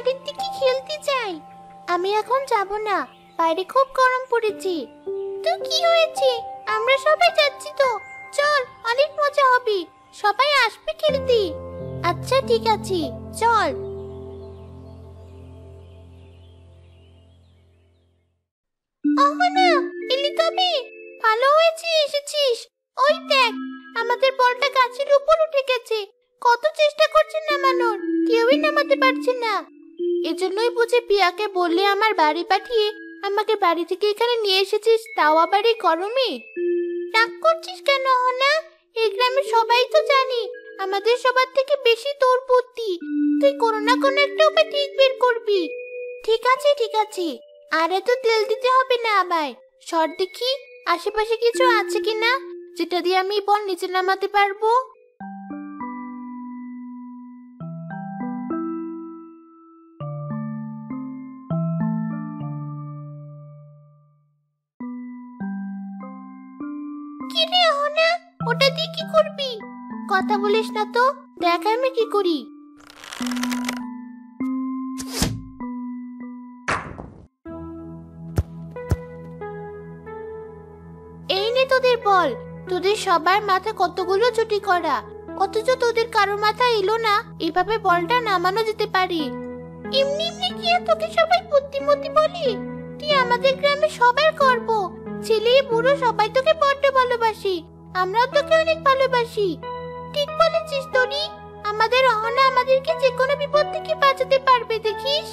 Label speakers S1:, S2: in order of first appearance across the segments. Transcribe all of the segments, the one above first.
S1: বাড়ির দিকে খেলতে যাই। আমি এখন যাব না, বাইরে খুব গরম পড়েছে। তো কি হয়েছে, আমরা সবাই যাচ্ছি তো। চল, অনেক মজা হবে, সবাই আসবে খেলতে। আচ্ছা ঠিক আছে, চল। অহনা, এলি তবে? ভালো হয়েছে এসেছিস। ওই দেখ, আমাদের বলটা গাছের উপর উঠে গেছে। কত চেষ্টা করছে নামানোর, কেউই নামাতে পারছে না। এজন্যই বুঝি পিয়াকে বললে আমার বাড়ি পাঠিয়ে আমাকে বাড়ি থেকে এখানে নিয়ে এসেছিস, তাও আবার এই গরমে। রাগ করছিস কেন অহনা? এই গ্রামে সবাই তো জানি আমাদের সবার থেকে বেশি তোর বুদ্ধি। তুই কোনো না কোনো একটা উপায় ঠিক বের করবি। ঠিক আছে ঠিক আছে, আর এত তেল দিতে হবে না আমায়। সর দেখি আশেপাশে কিছু আছে কিনা, যেটা দিয়ে আমি বল নিচে নামাতে পারবো। কি রে অহনা, ওটা দিয়ে কি করবি? কথা বলিস না তো, দেখ আমি কি করি। এই নে তোদের বল। তোদের সবার মাথা কতগুলো ছুটি করা, অথচ তোদের কারো মাথা এলো না এভাবে বলটা নামানো যেতে পারে। এমনি এমনি কি আর তোকে সবাই বুদ্ধিমতী বলি? তুই আমাদের গ্রামে সবার গর্ব। ছেলে বুড়ো সবাই তোকে বড্ড ভালোবাসি, আমরাও তোকে অনেক ভালোবাসি। ঠিক বলেছিস তোরি, আমাদের অহনা আমাদেরকে যে কোনো বিপদ থেকে বাঁচাতে পারবে দেখিস।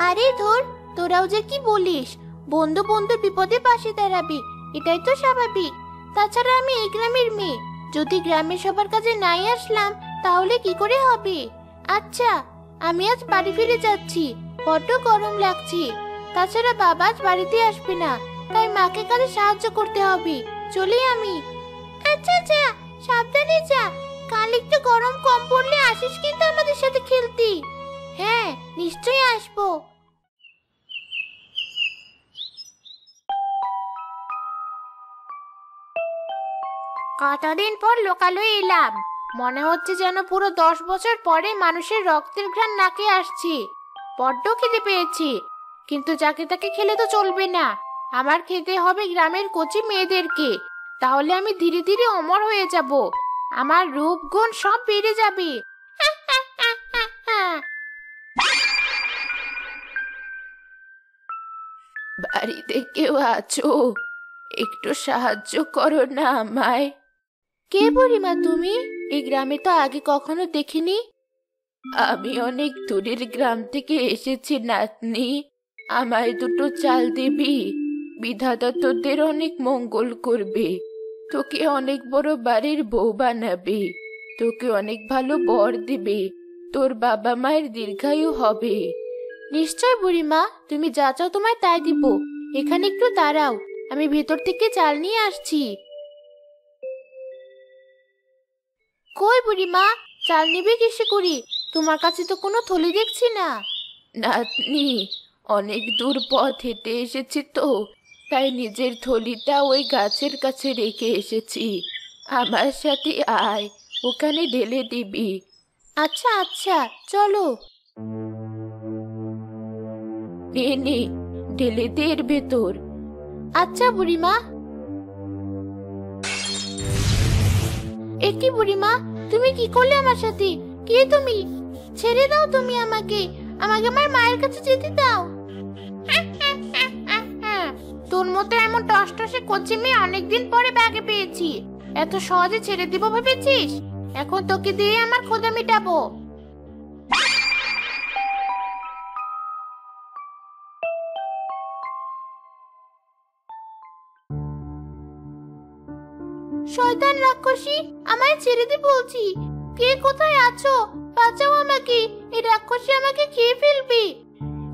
S1: আরে ধর, তোরাও যে কি বলিস, বন্ধু বন্ধুর বিপদে পাশে দাঁড়াবে, এটাই তো স্বাভাবিক। তাছাড়া আমি এই গ্রামের মেয়ে, যদি গ্রামের সবার কাছে নাই আসলাম তাহলে কি করে হবে? আচ্ছা, আমি আজ বাড়ি ফিরে যাচ্ছি, বড্ড গরম লাগছে। তাছাড়া বাবা আজ বাড়িতে আসবে না, তাই মাকে কাজে সাহায্য করতে হবে। চলি আমি। আচ্ছা যা, সাবধানে যা। কাল একটু গরম কম পড়লে আসিস কিন্তু আমাদের সাথে খেলতে। হ্যাঁ, নিশ্চয়ই আসবো। কতদিন পর লোকালয়ে এলাম, মনে হচ্ছে যেন পুরো 10 বছর পরে মানুষের রক্তের ঘ্রাণ নাকে আসছে। বড্ড খিদে পেয়েছি, কিন্তু যাকে তাকে খেলে তো চলবে না। আমার খেতে হবে গ্রামের কচি মেয়েদেরকে, তাহলে আমি ধীরে ধীরে অমর হয়ে যাব, আমার রূপ গুণ সব বেড়ে যাবে। বাড়িতে কেউ আছো? একটু সাহায্য করো না আমায়। কে বুড়িমা তুমি? এই গ্রামে তো আগে কখনো দেখিনি। আমি অনেক দূরের গ্রাম থেকে এসেছি নাতনি, আমায় দুটো চাল দিবি? বিধাতা তোদের অনেক মঙ্গল করবে, তোকে অনেক বড় বাড়ির বউ বানাবে, তোকে অনেক ভালো বর দিবে, তোর বাবা মায়ের দীর্ঘায়ু হবে। নিশ্চয় বুড়িমা, তুমি যা চাও তোমায় তাই দিব। এখানে একটু দাঁড়াও, আমি ভেতর থেকে চাল নিয়ে আসছি। কই বুড়িমা, চাল নিবে কিসে করি? তোমার কাছে তো কোনো থলি দেখছি না। নাতনি, অনেক দূর পথ হেঁটে এসেছি তো, তাই নিজের থলিটা ওই গাছের কাছে রেখে এসেছি। আমার সাথে আয়, ওখানে ঢেলে দিবি। আচ্ছা আচ্ছা, চলো। নে নে, ঢেলে দে এর ভেতর। আচ্ছা বুড়িমা। এ কি বুড়িমা, তুমি কি করলে আমার সাথে? কে তুমি? ছেড়ে দাও তুমি আমাকে, আমাকে আমার মায়ের কাছে যেতে দাও। তোর মতো এমন টসটসে কচি মেয়ে অনেকদিন পরে ব্যাগে পেয়েছি, এত সহজে ছেড়ে দিব ভেবেছিস? এখন তোকে দিয়ে আমার ক্ষুধা মিটাবো। শয়তান রাক্ষসী, আমায় ছেড়ে দে বলছি। কে কোথায় আছো? বাঁচাও আমাকে, এই রাক্ষসী আমাকে খেয়ে ফেলবে।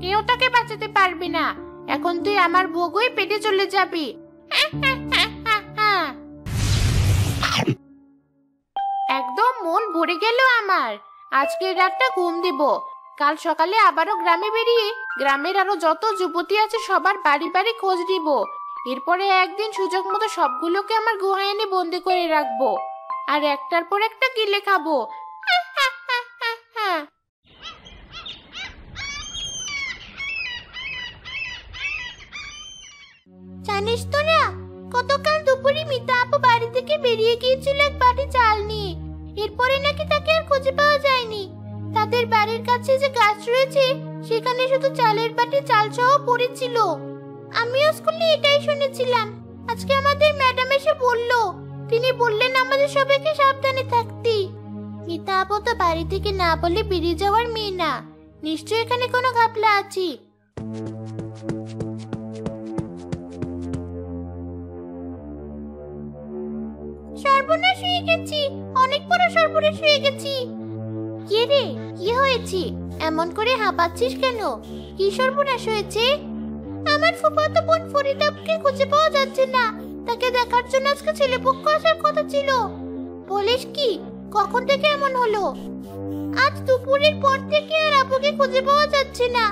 S1: কেউ তাকে বাঁচাতে পারবে না, এখন তুই আমার ভোগ হয়ে পেটে চলে যাবি। একদম মন ভরে গেল আমার। আজকের রাতটা ঘুম দিব, কাল সকালে আবারও গ্রামে বেরিয়ে গ্রামের আরো যত যুবতী আছে সবার বাড়ি বাড়ি খোঁজ দিব। এরপরে একদিন সুযোগ মতো সবগুলোকে আমার গুহায় এনে বন্দি করে রাখবো, আর একটার পর একটা গিলে খাবো। জানিস তোরা, গতকাল দুপুরে মিতা আপু বাড়ি থেকে বেরিয়ে গিয়েছিল এক বাটি চাল নিয়ে। এরপরে নাকি তাকে আর খুঁজে পাওয়া যায়নি। তাদের বাড়ির কাছে যে গাছ রয়েছে সেখানে শুধু চালের বাটি চাল সহ পড়েছিল। আমিও স্কুলে এটাই শুনেছিলাম। আজকে আমাদের ম্যাডাম এসে বলল, তিনি বললেন আমাদের সবাইকে সাবধানে থাকতে। মিতা আপু তো বাড়ি থেকে না বলে বেরিয়ে যাওয়ার মেয়ে না, নিশ্চয়ই এখানে কোনো ঘাপলা আছে। সর্বনাশ হয়ে গেছি, অনেক বড় সর্বনাশ হয়ে গেছি। কে রে, কি হয়েছে? এমন করে হাঁপাচ্ছিস কেন? কি সর্বনাশ হয়েছে? আমার ফুফাতো বোন ফরিদাকে খুঁজে পাওয়া যাচ্ছে না। তাকে দেখার জন্য আজকে ছেলেপক্ষ আসার কথা ছিল। বলিস কি? কখন থেকে এমন হলো? আজ দুপুরের পর থেকে আর আপুকে খুঁজে পাওয়া যাচ্ছে না।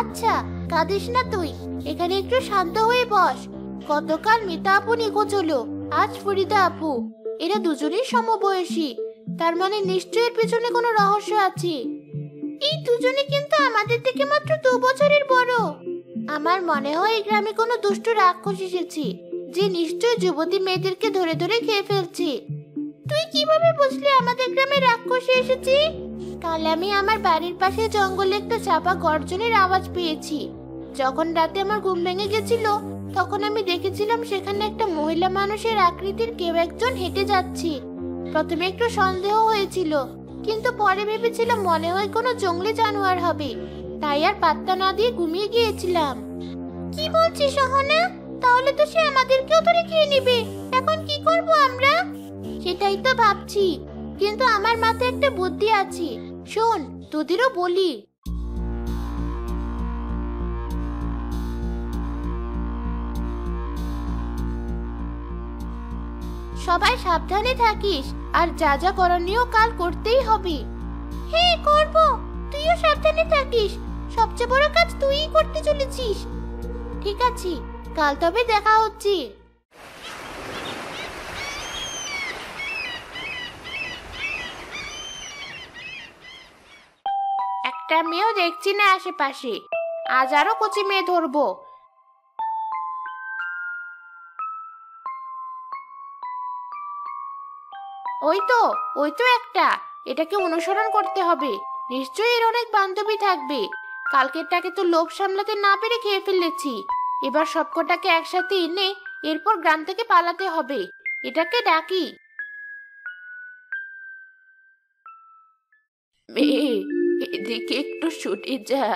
S1: আচ্ছা, কাঁদিস না তুই, এখানে একটু শান্ত হয়ে বস। গতকাল মিতা আপু নিখোঁজ হলো, আজ ফরিদা আপু। এরা দুজনেই সমবয়সী, তার মানে নিশ্চয়ই এর পেছনে কোনো রহস্য আছে। এই দুজনে কিন্তু আমাদের থেকে মাত্র 2 বছরের বড়। আমার মনে হয় এই গ্রামে কোনো দুষ্ট রাক্ষস এসেছে, যে নিশ্চয়ই যুবতী মেয়েদেরকে ধরে ধরে খেয়ে ফেলছে। তুই কিভাবে বুঝলি আমাদের গ্রামে রাক্ষস এসেছে? কাল আমি আমার বাড়ির পাশে জঙ্গলে একটা চাপা গর্জনের আওয়াজ পেয়েছি। যখন রাতে আমার ঘুম ভেঙে গেছিল, তখন আমি দেখেছিলাম সেখানে একটা মহিলা মানুষের আকৃতির কেউ একজন হেঁটে যাচ্ছে। প্রথমে একটু সন্দেহ হয়েছিল, কিন্তু পরে ভেবেছিলাম মনে হয় কোনো জঙ্গলি জানোয়ার হবে, তাই আর পাত্তা না দিয়ে ঘুমিয়ে গিয়েছিলাম। কি বলছিস সোহনা? তাহলে তো সে আমাদেরকেও ধরে খেয়ে নেবে। এখন কি করব আমরা? সেটাই তো ভাবছি, কিন্তু আমার মাথায় একটা বুদ্ধি আছে। শোন, তোদেরও বলি। সবাই সাবধানে থাকিস, আর যা যা করণীয় কাল করতেই হবে। হ্যাঁ করব, তুইও সাবধানে থাকিস। সবচেয়ে বড় কাজ তুইই করতে চলেছিস। ঠিক আছে, কাল তবে দেখা হচ্ছে। একটা মেয়েও দেখছি না আশেপাশে। আজ আরো কচি মেয়ে ধরবো। ওই তো একটা। এটাকে অনুসরণ করতে হবে। নিশ্চয়ই এর অনেক বান্ধবী থাকবে। কালকেরটাকে তো লোভ সামলাতে না পেরে খেয়ে ফেলেছি। এবার সবকটাকে একসাথে এনে এরপর গ্রাম থেকে পালাতে হবে। এটাকে ডাকি। মেয়ে, এদিকে একটু ছুটে যা।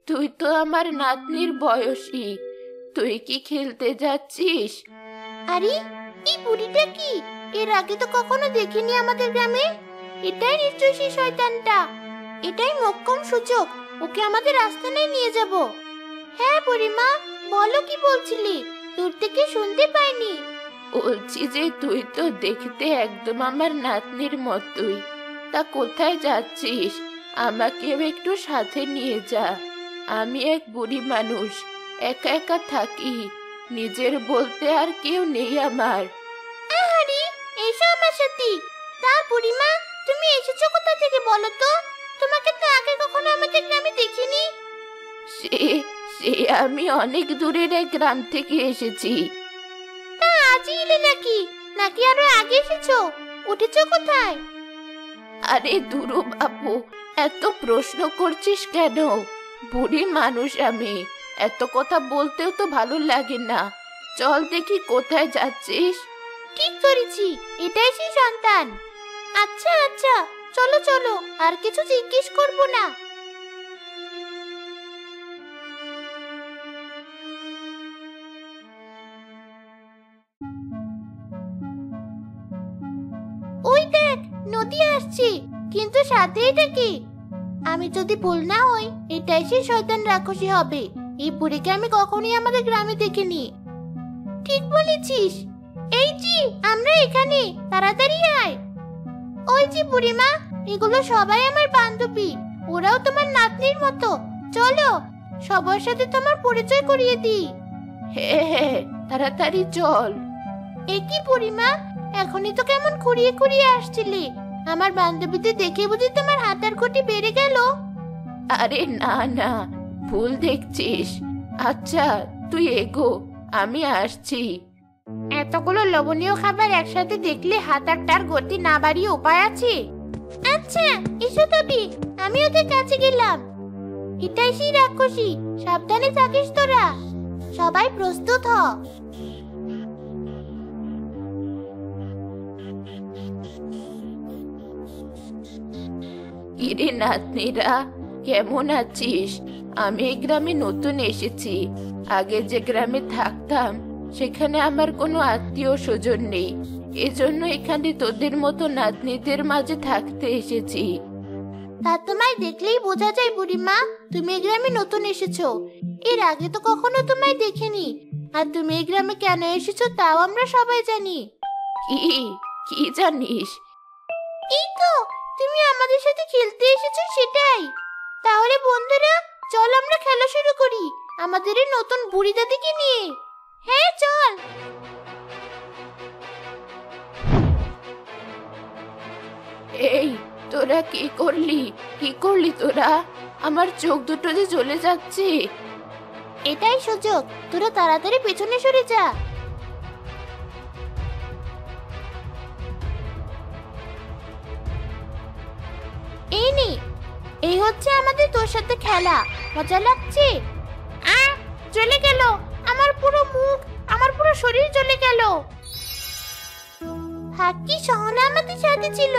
S1: তুই তো আমার নাতনির বয়সী। তুই কি খেলতে যাচ্ছিস? আরে, এই বুড়িটা কি? এর আগে তো কখনো দেখিনি আমাদের গ্রামে। এটাই নিশ্চয়ই সেই শয়তানটা। এটাই মোক্ষম সুযোগ, ওকে আমাদের আস্তানায় নিয়ে যাব। হ্যাঁ বুড়িমা, বলো কি বলছিলি? দূর থেকে শুনতে পাইনি। বলছি যে তুই তো দেখতে একদম আমার নাতনির মতোই। তা কোথায় যাচ্ছিস? আমাকেও একটু সাথে নিয়ে যা। আমি এক বুড়ি মানুষ, একা একা থাকি। নিজের বলতে আর কেউ নেই আমার। আরে, এসো আমার সাথে। তা বুড়িমা, তুমি এসেছো কোথা থেকে বলো তো? তোমাকে তো আগে কখনো আমাদের গ্রামে দেখিনি। সে সে আমি অনেক দূরের এক গ্রাম থেকে এসেছি। তা আজই এলে নাকি? নাকি আরো আগে এসেছো? উঠেছো কোথায়? আরে দুরু বাপু, এত প্রশ্ন করছিস কেন? বুড়ি মানুষ আমি, এত কথা বলতেও তো ভালো লাগে না। চল দেখি কোথায় যাচ্ছিস। ঠিক করেছি, এটাই সেই সন্তান। আচ্ছা আচ্ছা, চলো চলো, আর কিছু জিজ্ঞেস করব না। ওই দেখ, নদী আসছে, কিন্তু সাথে এটা কি? আমি যদি ভুল না হই, এটাই সেই শয়তান রাক্ষসী হবে। এই বুড়িকে আমি কখনোই আমাদের গ্রামে দেখিনি। ঠিক বলেছিস। এই যে আমরা এখানে, তাড়াতাড়ি আয়। ওই যে বুড়িমা, এগুলো সবাই আমার বান্ধবী। ওরাও তোমার নাতনির মতো। চলো, সবার সাথে তোমার পরিচয় করিয়ে দিই। হ্যাঁ হ্যাঁ, তাড়াতাড়ি চল। এ কি বুড়িমা, এখনই তো কেমন খুঁড়িয়ে খুঁড়িয়ে আসছিলে। আমার বান্ধবীদের দেখে বুঝি তোমার হাতের খুঁটি বেড়ে গেল? আরে না না, ভুল দেখছিস। আচ্ছা তুই এগো, আমি আসছি। এতগুলো লোভনীয় খাবার একসাথে দেখলে হাতারটার গতি না বাড়িয়ে উপায় আছে? আচ্ছা, এসো তবে আমি ওদের কাছে গেলাম। এটাই সেই রাক্ষসী, সাবধানে থাকিস তোরা। সবাই প্রস্তুত হ। কিরে নাতনিরা, কেমন আছিস? আমি এই গ্রামে নতুন এসেছি। আগে যে গ্রামে থাকতাম সেখানে আমার কোনো আত্মীয় স্বজন নেই। এজন্য এখানে তোদের মতো নাতনিদের মাঝে থাকতে এসেছি। তা তোমায় দেখলেই বোঝা যায় বুড়িমা, তুমি এই গ্রামে নতুন এসেছো। এর আগে তো কখনো তোমায় দেখিনি। আর তুমি এই গ্রামে কেন এসেছো তাও আমরা সবাই জানি। কি কি জানিস? এই তো, তুমি আমাদের সাথে খেলতে এসেছো সেটাই। তাহলে বন্ধুরা, চল আমরা খেলা শুরু করি আমাদের এই নতুন বুড়ি দাদিকে নিয়ে। হ্যাঁ চল। এই তোরা কি করলি তোরা? আমার চোখ দুটো যে জ্বলে যাচ্ছে। এটাই সুযোগ, তোরা তাড়াতাড়ি পেছনে সরে যা। এই নে, এই হচ্ছে আমাদের তোর সাথে খেলা। মজা লাগছে? চলে গেল আমার পুরো মুখ, আমার পুরো শরীর চলে গেল। ভাগ্যি সহনা আমাদের সাথে ছিল,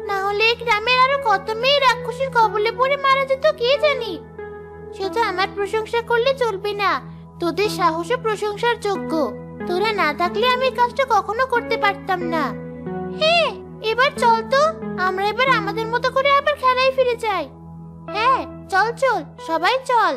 S1: না হলে এই গ্রামের আরো কত মেয়ে রাক্ষসীর কবলে পড়ে মারা যেত কে জানি। শুধু আমার প্রশংসা করলে চলবে না, তোদের সাহসও প্রশংসার যোগ্য। তোরা না থাকলে আমি কাজটা কখনো করতে পারতাম না। হ্যাঁ, এবার চল তো, আমরা এবার আমাদের মতো করে আবার খেলায় ফিরে যাই। হ্যাঁ চল চল, সবাই চল।